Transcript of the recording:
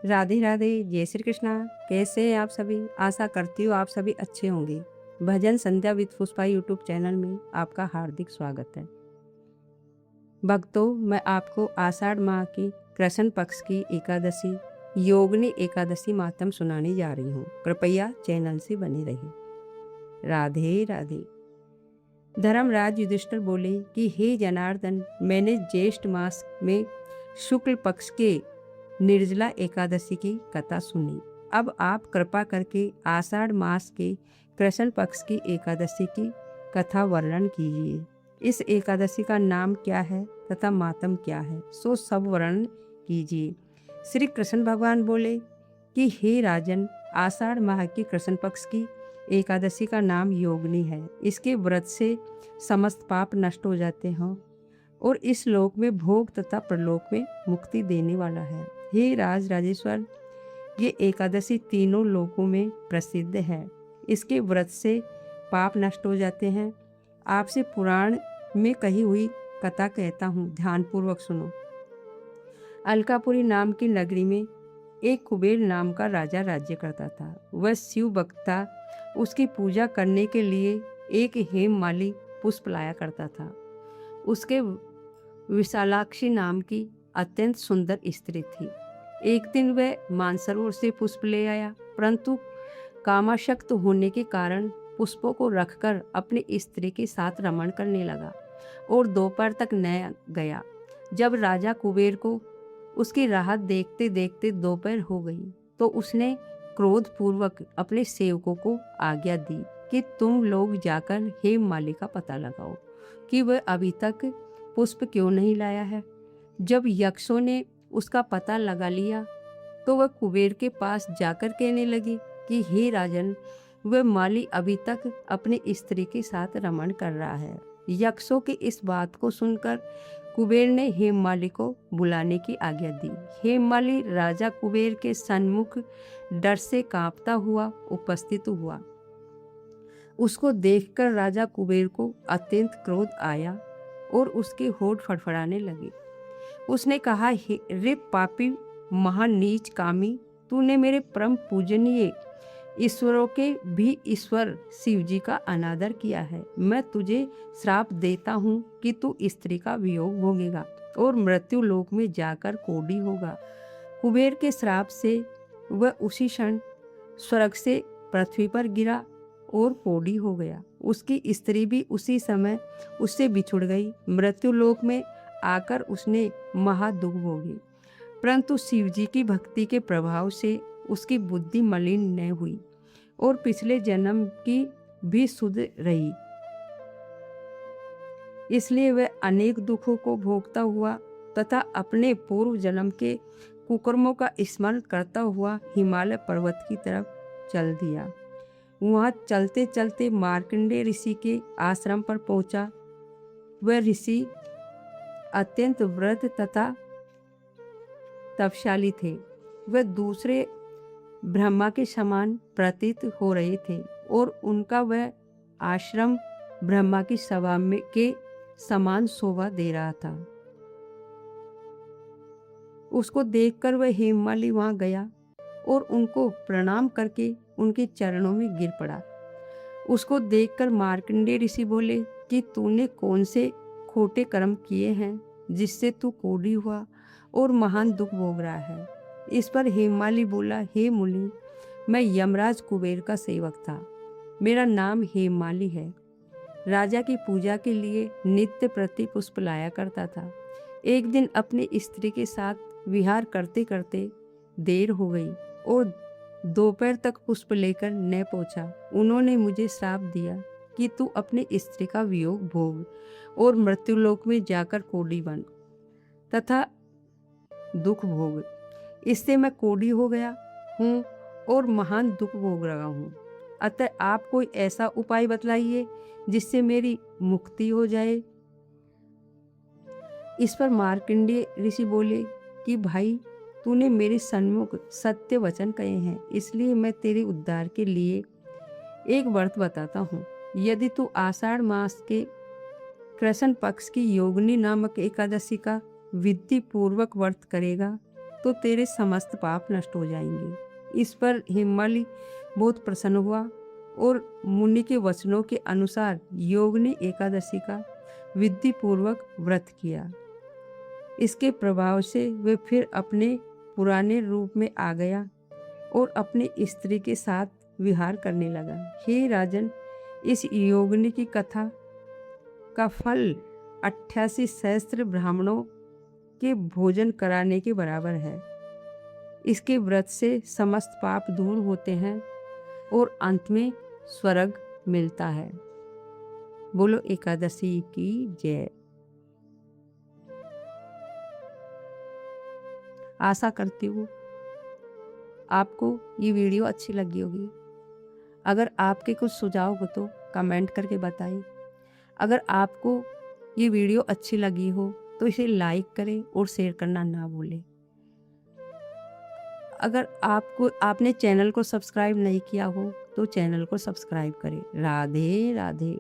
राधे राधे, जय श्री कृष्णा। कैसे हैं आप सभी? आशा करती हूँ आप सभी अच्छे होंगे। भजन संध्या विद पुष्पा यूट्यूब चैनल में आपका हार्दिक स्वागत है। भक्तों, मैं आपको आषाढ़ माह की कृष्ण पक्ष की एकादशी योगिनी एकादशी मातम सुनाने जा रही हूँ। कृपया चैनल से बने रहिए। राधे राधे। धर्मराज युधिष्ठिर बोले कि हे जनार्दन, मैंने ज्येष्ठ मास में शुक्ल पक्ष के निर्जला एकादशी की कथा सुनी। अब आप कृपा करके आषाढ़ मास के कृष्ण पक्ष की एकादशी की कथा वर्णन कीजिए। इस एकादशी का नाम क्या है तथा मातम क्या है, सो सब वर्णन कीजिए। श्री कृष्ण भगवान बोले कि हे राजन, आषाढ़ माह की कृष्ण पक्ष की एकादशी का नाम योगिनी है। इसके व्रत से समस्त पाप नष्ट हो जाते हैं और इस लोक में भोग तथा परलोक में मुक्ति देने वाला है। हे राज राजेश्वर, ये एकादशी तीनों लोकों में प्रसिद्ध है। इसके व्रत से पाप नष्ट हो जाते हैं। आपसे पुराण में कही हुई कथा कहता हूँ, ध्यानपूर्वक सुनो। अलकापुरी नाम की नगरी में एक कुबेर नाम का राजा राज्य करता था। वह शिव भक्त था। उसकी पूजा करने के लिए एक हेममाली पुष्प लाया करता था। उसके विशालाक्षी नाम की अत्यंत सुंदर स्त्री थी। एक दिन वह मानसरोवर से पुष्प ले आया, परंतु कामाशक्त होने के कारण पुष्पों को रखकर अपनी स्त्री के साथ रमण करने लगा और दोपहर तक न गया। जब राजा कुबेर को उसकी राहत देखते देखते दोपहर हो गई तो उसने क्रोधपूर्वक अपने सेवकों को आज्ञा दी कि तुम लोग जाकर हेममाली का पता लगाओ कि वह अभी तक पुष्प क्यों नहीं लाया है। जब यक्षों ने उसका पता लगा लिया तो वह कुबेर के पास जाकर कहने लगी कि हे राजन, वह माली अभी तक अपनी स्त्री के साथ रमण कर रहा है। यक्षों की इस बात को सुनकर कुबेर ने हेममाली को बुलाने की आज्ञा दी। हेममाली राजा कुबेर के सन्मुख डर से कांपता हुआ उपस्थित हुआ। उसको देखकर राजा कुबेर को अत्यंत क्रोध आया और उसके होठ फड़फड़ाने लगे। उसने कहा, रे पापी महानीच कामी, तूने मेरे परम पूजनीय ईश्वरों के भी ईश्वर शिव जी का अनादर किया है। मैं तुझे श्राप देता हूँ कि तू स्त्री का वियोग भोगेगा और मृत्यु लोक में जाकर कोढ़ी होगा। कुबेर के श्राप से वह उसी क्षण स्वर्ग से पृथ्वी पर गिरा और कोढ़ी हो गया। उसकी स्त्री भी उसी समय उससे बिछुड़ गई। मृत्यु लोक में आकर उसने महादुख भोगी, परंतु शिव जी की भक्ति के प्रभाव से उसकी बुद्धि मलिन न हुई और पिछले जन्म की भी शुद्ध रही। इसलिए वह अनेक दुखों को भोगता हुआ तथा अपने पूर्व जन्म के कुकर्मों का स्मरण करता हुआ हिमालय पर्वत की तरफ चल दिया। वहाँ चलते चलते मार्कंडेय ऋषि के आश्रम पर पहुंचा। वह ऋषि अत्यंत वृद्ध तथा तपशाली थे। वह दूसरे ब्रह्मा के समान प्रतीत हो रहे थे और उनका वह आश्रम ब्रह्मा की सभा में के समान शोभा दे रहा था। उसको देखकर वह हेममाली वहां गया और उनको प्रणाम करके उनके चरणों में गिर पड़ा। उसको देखकर मार्कंडेय ऋषि बोले कि तूने कौन से खोटे कर्म किए हैं जिससे तू कोढ़ी हुआ और महान दुख भोग रहा है। इस पर हेममाली बोला, हे मुनि, मैं यमराज कुबेर का सेवक था। मेरा नाम हेममाली है। राजा की पूजा के लिए नित्य प्रति पुष्प लाया करता था। एक दिन अपनी स्त्री के साथ विहार करते करते देर हो गई और दोपहर तक पुष्प लेकर न पहुंचा। उन्होंने मुझे श्राप दिया कि तू अपनी स्त्री का वियोग भोग और मृत्युलोक में जाकर कोढ़ी बन तथा दुख भोग। इससे मैं कोढ़ी हो गया हूँ और महान दुख भोग रहा हूँ। अतः आप कोई ऐसा उपाय बतलाइए जिससे मेरी मुक्ति हो जाए। इस पर मार्कंडेय ऋषि बोले कि भाई, तूने मेरे सन्मुख सत्य वचन कहे हैं, इसलिए मैं तेरे उद्धार के लिए एक व्रत बताता हूँ। यदि तू आषाढ़ मास के कृष्ण पक्ष की योगिनी नामक एकादशी का विधि पूर्वक व्रत करेगा तो तेरे समस्त पाप नष्ट हो जाएंगे। इस पर हिमालय बहुत प्रसन्न हुआ और मुनि के वचनों के अनुसार योगिनी एकादशी का विधि पूर्वक व्रत किया। इसके प्रभाव से वे फिर अपने पुराने रूप में आ गया और अपनी स्त्री के साथ विहार करने लगा। हे राजन, इस योगिनी की कथा का फल 88 सहस्त्र ब्राह्मणों के भोजन कराने के बराबर है। इसके व्रत से समस्त पाप दूर होते हैं और अंत में स्वर्ग मिलता है। बोलो एकादशी की जय। आशा करती हूँ आपको ये वीडियो अच्छी लगी होगी। अगर आपके कुछ सुझाव हो तो कमेंट करके बताइए। अगर आपको ये वीडियो अच्छी लगी हो तो इसे लाइक करें और शेयर करना ना भूलें। अगर आपने चैनल को सब्सक्राइब नहीं किया हो तो चैनल को सब्सक्राइब करें। राधे राधे।